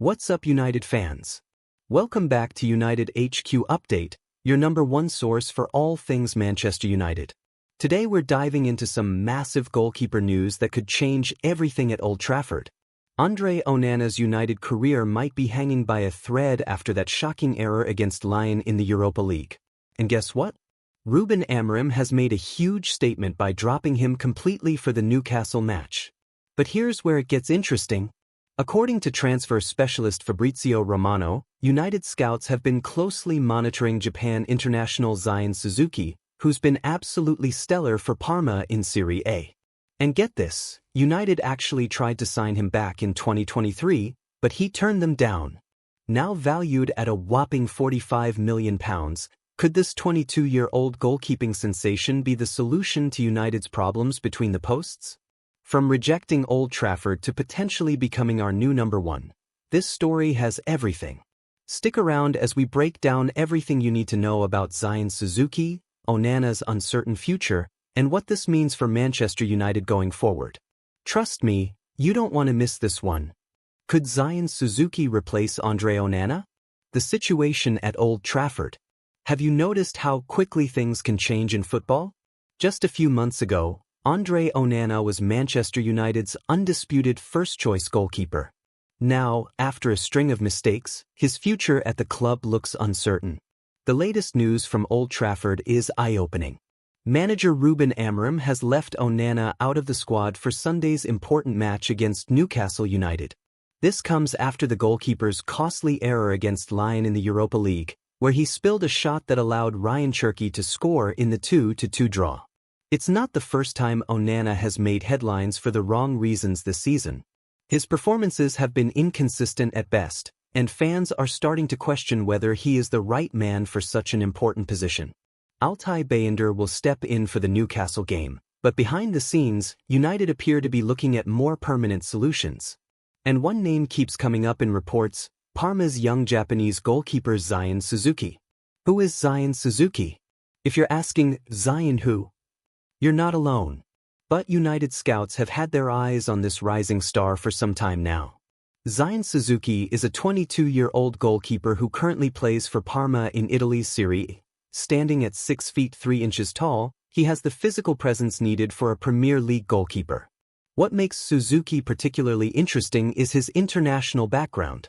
What's up, United fans? Welcome back to United HQ Update, your #1 source for all things Manchester United. Today we're diving into some massive goalkeeper news that could change everything at Old Trafford. Andre Onana's United career might be hanging by a thread after that shocking error against Lyon in the Europa League. And guess what? Ruben Amorim has made a huge statement by dropping him completely for the Newcastle match. But here's where it gets interesting. According to transfer specialist Fabrizio Romano, United scouts have been closely monitoring Japan international Zion Suzuki, who's been absolutely stellar for Parma in Serie A. And get this, United actually tried to sign him back in 2023, but he turned them down. Now valued at a whopping £45 million, could this 22-year-old goalkeeping sensation be the solution to United's problems between the posts? From rejecting Old Trafford to potentially becoming our new #1, this story has everything. Stick around as we break down everything you need to know about Zion Suzuki, Onana's uncertain future, and what this means for Manchester United going forward. Trust me, you don't want to miss this one. Could Zion Suzuki replace Andre Onana? The situation at Old Trafford. Have you noticed how quickly things can change in football? Just a few months ago, Andre Onana was Manchester United's undisputed first-choice goalkeeper. Now, after a string of mistakes, his future at the club looks uncertain. The latest news from Old Trafford is eye-opening. Manager Ruben Amorim has left Onana out of the squad for Sunday's important match against Newcastle United. This comes after the goalkeeper's costly error against Lyon in the Europa League, where he spilled a shot that allowed Ryan Cherki to score in the 2-2 draw. It's not the first time Onana has made headlines for the wrong reasons this season. His performances have been inconsistent at best, and fans are starting to question whether he is the right man for such an important position. Altay Bayındır will step in for the Newcastle game, but behind the scenes, United appear to be looking at more permanent solutions. And one name keeps coming up in reports: Parma's young Japanese goalkeeper Zion Suzuki. Who is Zion Suzuki? If you're asking, Zion who? You're not alone. But United scouts have had their eyes on this rising star for some time now. Zion Suzuki is a 22-year-old goalkeeper who currently plays for Parma in Italy's Serie A. Standing at 6 feet 3 inches tall, he has the physical presence needed for a Premier League goalkeeper. What makes Suzuki particularly interesting is his international background.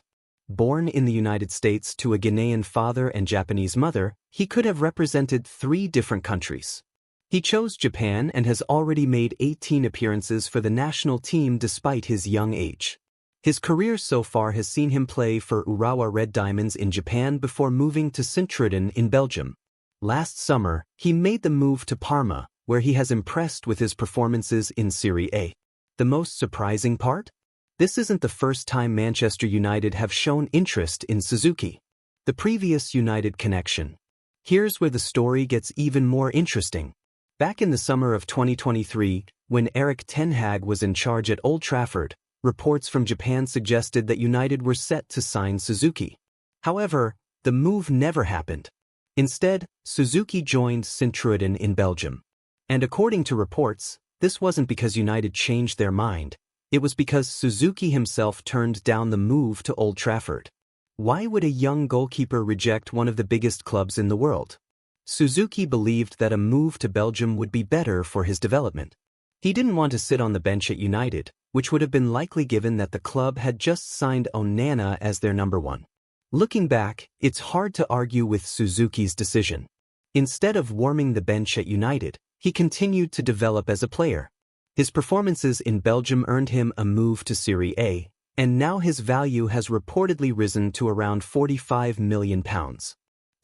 Born in the United States to a Ghanaian father and Japanese mother, he could have represented 3 different countries. He chose Japan and has already made 18 appearances for the national team despite his young age. His career so far has seen him play for Urawa Red Diamonds in Japan before moving to Sint-Truiden in Belgium. Last summer, he made the move to Parma, where he has impressed with his performances in Serie A. The most surprising part? This isn't the first time Manchester United have shown interest in Suzuki. The previous United connection. Here's where the story gets even more interesting. Back in the summer of 2023, when Erik ten Hag was in charge at Old Trafford, reports from Japan suggested that United were set to sign Suzuki. However, the move never happened. Instead, Suzuki joined Sint-Truiden in Belgium. And according to reports, this wasn't because United changed their mind. It was because Suzuki himself turned down the move to Old Trafford. Why would a young goalkeeper reject one of the biggest clubs in the world? Suzuki believed that a move to Belgium would be better for his development. He didn't want to sit on the bench at United, which would have been likely given that the club had just signed Onana as their #1. Looking back, it's hard to argue with Suzuki's decision. Instead of warming the bench at United, he continued to develop as a player. His performances in Belgium earned him a move to Serie A, and now his value has reportedly risen to around £45 million.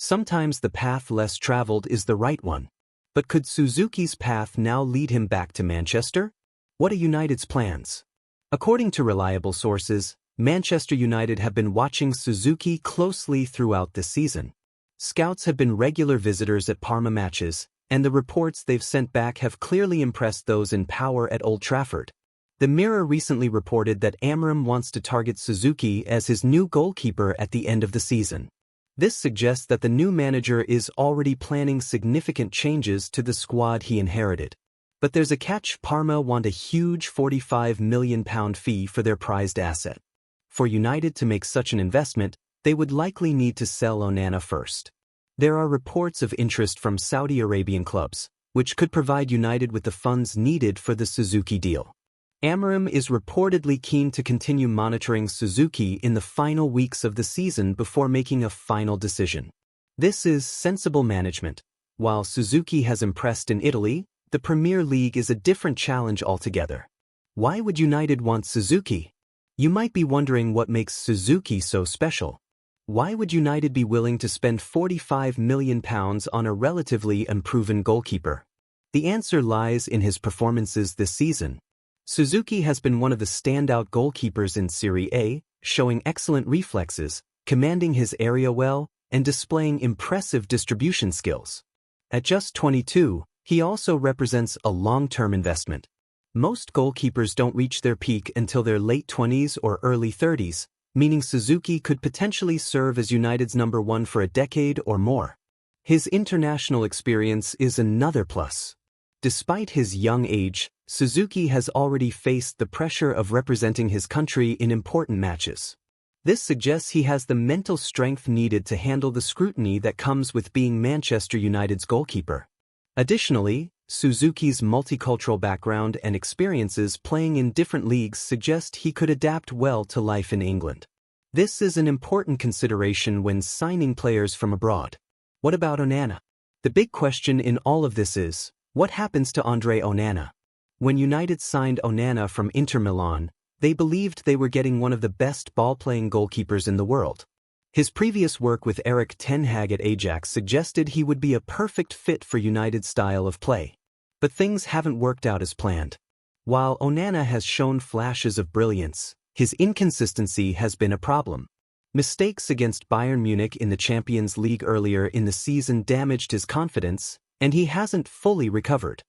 Sometimes the path less traveled is the right one. But could Suzuki's path now lead him back to Manchester? What are United's plans? According to reliable sources, Manchester United have been watching Suzuki closely throughout this season. Scouts have been regular visitors at Parma matches, and the reports they've sent back have clearly impressed those in power at Old Trafford. The Mirror recently reported that Amorim wants to target Suzuki as his new goalkeeper at the end of the season. This suggests that the new manager is already planning significant changes to the squad he inherited. But there's a catch: Parma want a huge £45 million fee for their prized asset. For United to make such an investment, they would likely need to sell Onana first. There are reports of interest from Saudi Arabian clubs, which could provide United with the funds needed for the Suzuki deal. Amorim is reportedly keen to continue monitoring Suzuki in the final weeks of the season before making a final decision. This is sensible management. While Suzuki has impressed in Italy, the Premier League is a different challenge altogether. Why would United want Suzuki? You might be wondering what makes Suzuki so special. Why would United be willing to spend £45 million on a relatively unproven goalkeeper? The answer lies in his performances this season. Suzuki has been one of the standout goalkeepers in Serie A, showing excellent reflexes, commanding his area well, and displaying impressive distribution skills. At just 22, he also represents a long-term investment. Most goalkeepers don't reach their peak until their late 20s or early 30s, meaning Suzuki could potentially serve as United's number one for a decade or more. His international experience is another plus. Despite his young age, Suzuki has already faced the pressure of representing his country in important matches. This suggests he has the mental strength needed to handle the scrutiny that comes with being Manchester United's goalkeeper. Additionally, Suzuki's multicultural background and experiences playing in different leagues suggest he could adapt well to life in England. This is an important consideration when signing players from abroad. What about Onana? The big question in all of this is, what happens to Andre Onana? When United signed Onana from Inter Milan, they believed they were getting one of the best ball-playing goalkeepers in the world. His previous work with Erik ten Hag at Ajax suggested he would be a perfect fit for United's style of play. But things haven't worked out as planned. While Onana has shown flashes of brilliance, his inconsistency has been a problem. Mistakes against Bayern Munich in the Champions League earlier in the season damaged his confidence, and he hasn't fully recovered.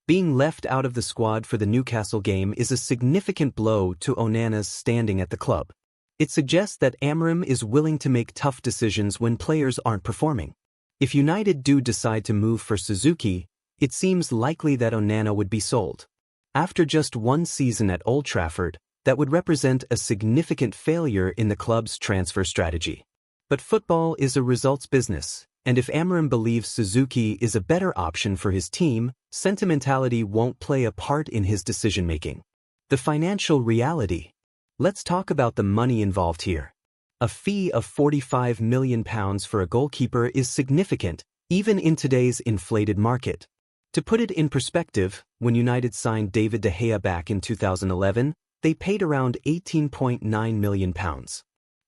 Being left out of the squad for the Newcastle game is a significant blow to Onana's standing at the club. It suggests that Amorim is willing to make tough decisions when players aren't performing. If United do decide to move for Suzuki, it seems likely that Onana would be sold. After just one season at Old Trafford, that would represent a significant failure in the club's transfer strategy. But football is a results business, and if Amorim believes Suzuki is a better option for his team, sentimentality won't play a part in his decision-making. The financial reality. Let's talk about the money involved here. A fee of £45 million for a goalkeeper is significant, even in today's inflated market. To put it in perspective, when United signed David De Gea back in 2011, they paid around £18.9 million.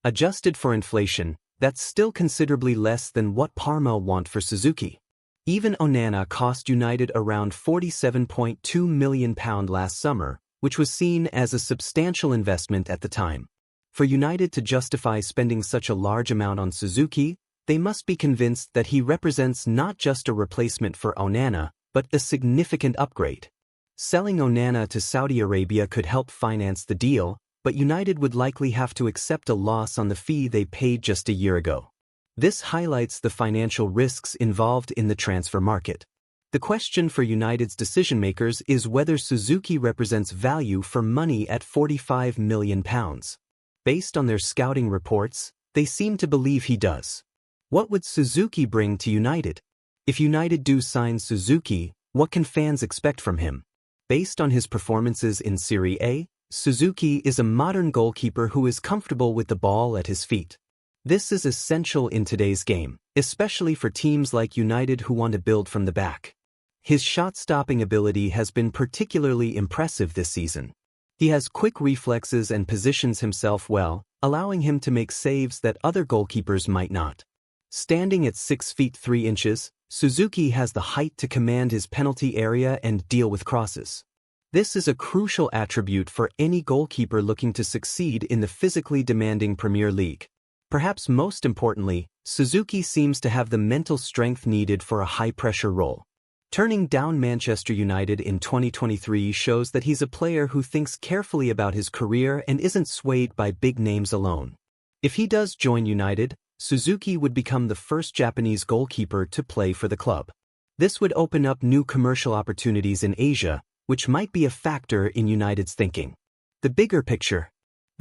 Adjusted for inflation, that's still considerably less than what Parma want for Suzuki. Even Onana cost United around £47.2 million last summer, which was seen as a substantial investment at the time. For United to justify spending such a large amount on Suzuki, they must be convinced that he represents not just a replacement for Onana, but a significant upgrade. Selling Onana to Saudi Arabia could help finance the deal, but United would likely have to accept a loss on the fee they paid just a year ago. This highlights the financial risks involved in the transfer market. The question for United's decision-makers is whether Suzuki represents value for money at £45 million. Based on their scouting reports, they seem to believe he does. What would Suzuki bring to United? If United do sign Suzuki, what can fans expect from him? Based on his performances in Serie A, Suzuki is a modern goalkeeper who is comfortable with the ball at his feet. This is essential in today's game, especially for teams like United who want to build from the back. His shot-stopping ability has been particularly impressive this season. He has quick reflexes and positions himself well, allowing him to make saves that other goalkeepers might not. Standing at 6 feet 3 inches, Suzuki has the height to command his penalty area and deal with crosses. This is a crucial attribute for any goalkeeper looking to succeed in the physically demanding Premier League. Perhaps most importantly, Suzuki seems to have the mental strength needed for a high-pressure role. Turning down Manchester United in 2023 shows that he's a player who thinks carefully about his career and isn't swayed by big names alone. If he does join United, Suzuki would become the first Japanese goalkeeper to play for the club. This would open up new commercial opportunities in Asia, which might be a factor in United's thinking. The bigger picture.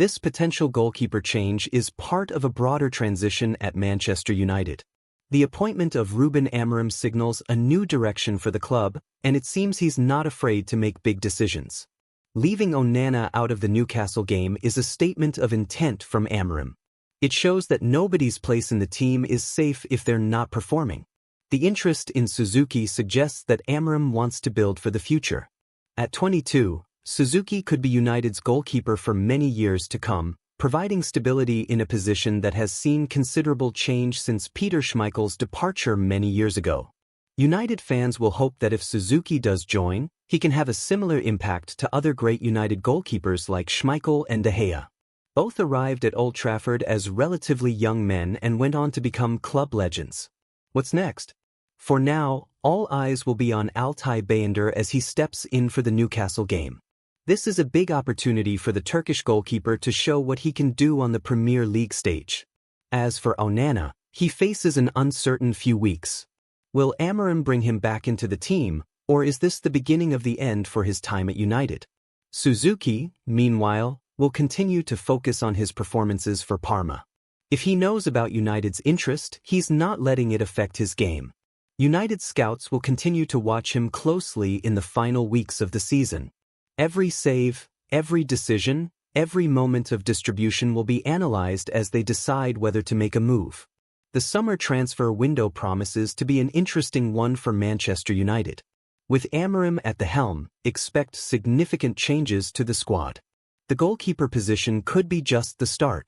This potential goalkeeper change is part of a broader transition at Manchester United. The appointment of Ruben Amorim signals a new direction for the club, and it seems he's not afraid to make big decisions. Leaving Onana out of the Newcastle game is a statement of intent from Amorim. It shows that nobody's place in the team is safe if they're not performing. The interest in Suzuki suggests that Amorim wants to build for the future. At 22, Suzuki could be United's goalkeeper for many years to come, providing stability in a position that has seen considerable change since Peter Schmeichel's departure many years ago. United fans will hope that if Suzuki does join, he can have a similar impact to other great United goalkeepers like Schmeichel and De Gea. Both arrived at Old Trafford as relatively young men and went on to become club legends. What's next? For now, all eyes will be on Altay Bayındır as he steps in for the Newcastle game. This is a big opportunity for the Turkish goalkeeper to show what he can do on the Premier League stage. As for Onana, he faces an uncertain few weeks. Will Amorim bring him back into the team, or is this the beginning of the end for his time at United? Suzuki, meanwhile, will continue to focus on his performances for Parma. If he knows about United's interest, he's not letting it affect his game. United scouts will continue to watch him closely in the final weeks of the season. Every save, every decision, every moment of distribution will be analyzed as they decide whether to make a move. The summer transfer window promises to be an interesting one for Manchester United. With Amorim at the helm, expect significant changes to the squad. The goalkeeper position could be just the start.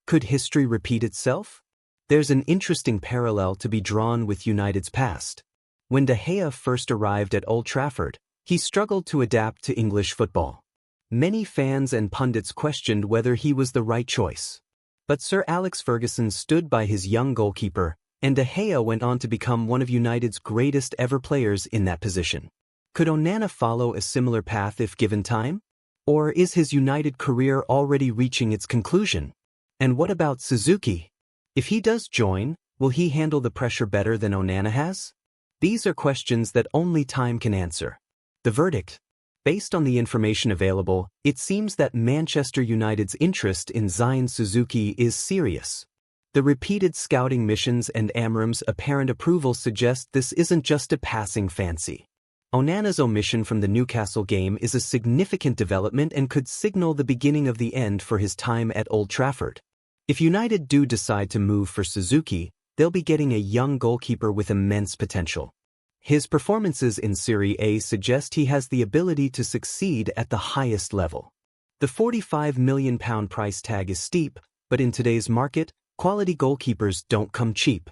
Could history repeat itself? There's an interesting parallel to be drawn with United's past. When De Gea first arrived at Old Trafford, he struggled to adapt to English football. Many fans and pundits questioned whether he was the right choice. But Sir Alex Ferguson stood by his young goalkeeper, and De Gea went on to become one of United's greatest ever players in that position. Could Onana follow a similar path if given time? Or is his United career already reaching its conclusion? And what about Suzuki? If he does join, will he handle the pressure better than Onana has? These are questions that only time can answer. The verdict? Based on the information available, it seems that Manchester United's interest in Zion Suzuki is serious. The repeated scouting missions and Amorim's apparent approval suggest this isn't just a passing fancy. Onana's omission from the Newcastle game is a significant development and could signal the beginning of the end for his time at Old Trafford. If United do decide to move for Suzuki, they'll be getting a young goalkeeper with immense potential. His performances in Serie A suggest he has the ability to succeed at the highest level. The £45 million price tag is steep, but in today's market, quality goalkeepers don't come cheap.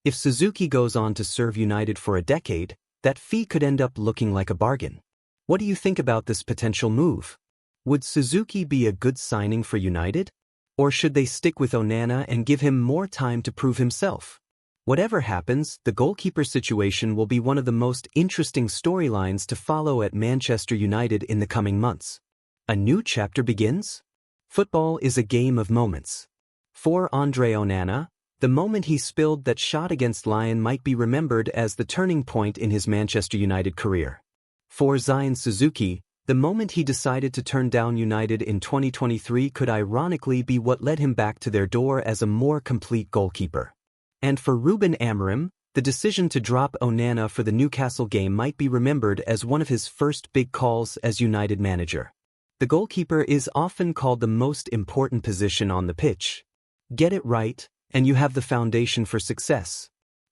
If Suzuki goes on to serve United for a decade, that fee could end up looking like a bargain. What do you think about this potential move? Would Suzuki be a good signing for United? Or should they stick with Onana and give him more time to prove himself? Whatever happens, the goalkeeper situation will be one of the most interesting storylines to follow at Manchester United in the coming months. A new chapter begins? Football is a game of moments. For Andre Onana, the moment he spilled that shot against Lyon might be remembered as the turning point in his Manchester United career. For Zion Suzuki, the moment he decided to turn down United in 2023 could ironically be what led him back to their door as a more complete goalkeeper. And for Ruben Amorim, the decision to drop Onana for the Newcastle game might be remembered as one of his first big calls as United manager. The goalkeeper is often called the most important position on the pitch. Get it right, and you have the foundation for success.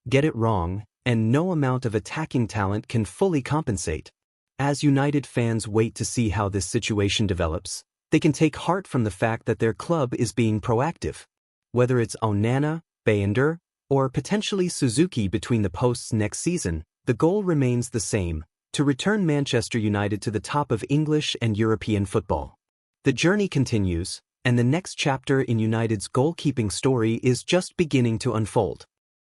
Get it wrong, and no amount of attacking talent can fully compensate. As United fans wait to see how this situation develops, they can take heart from the fact that their club is being proactive. Whether it's Onana, Bayındır, or potentially Suzuki between the posts next season, the goal remains the same: to return Manchester United to the top of English and European football. The journey continues, and the next chapter in United's goalkeeping story is just beginning to unfold.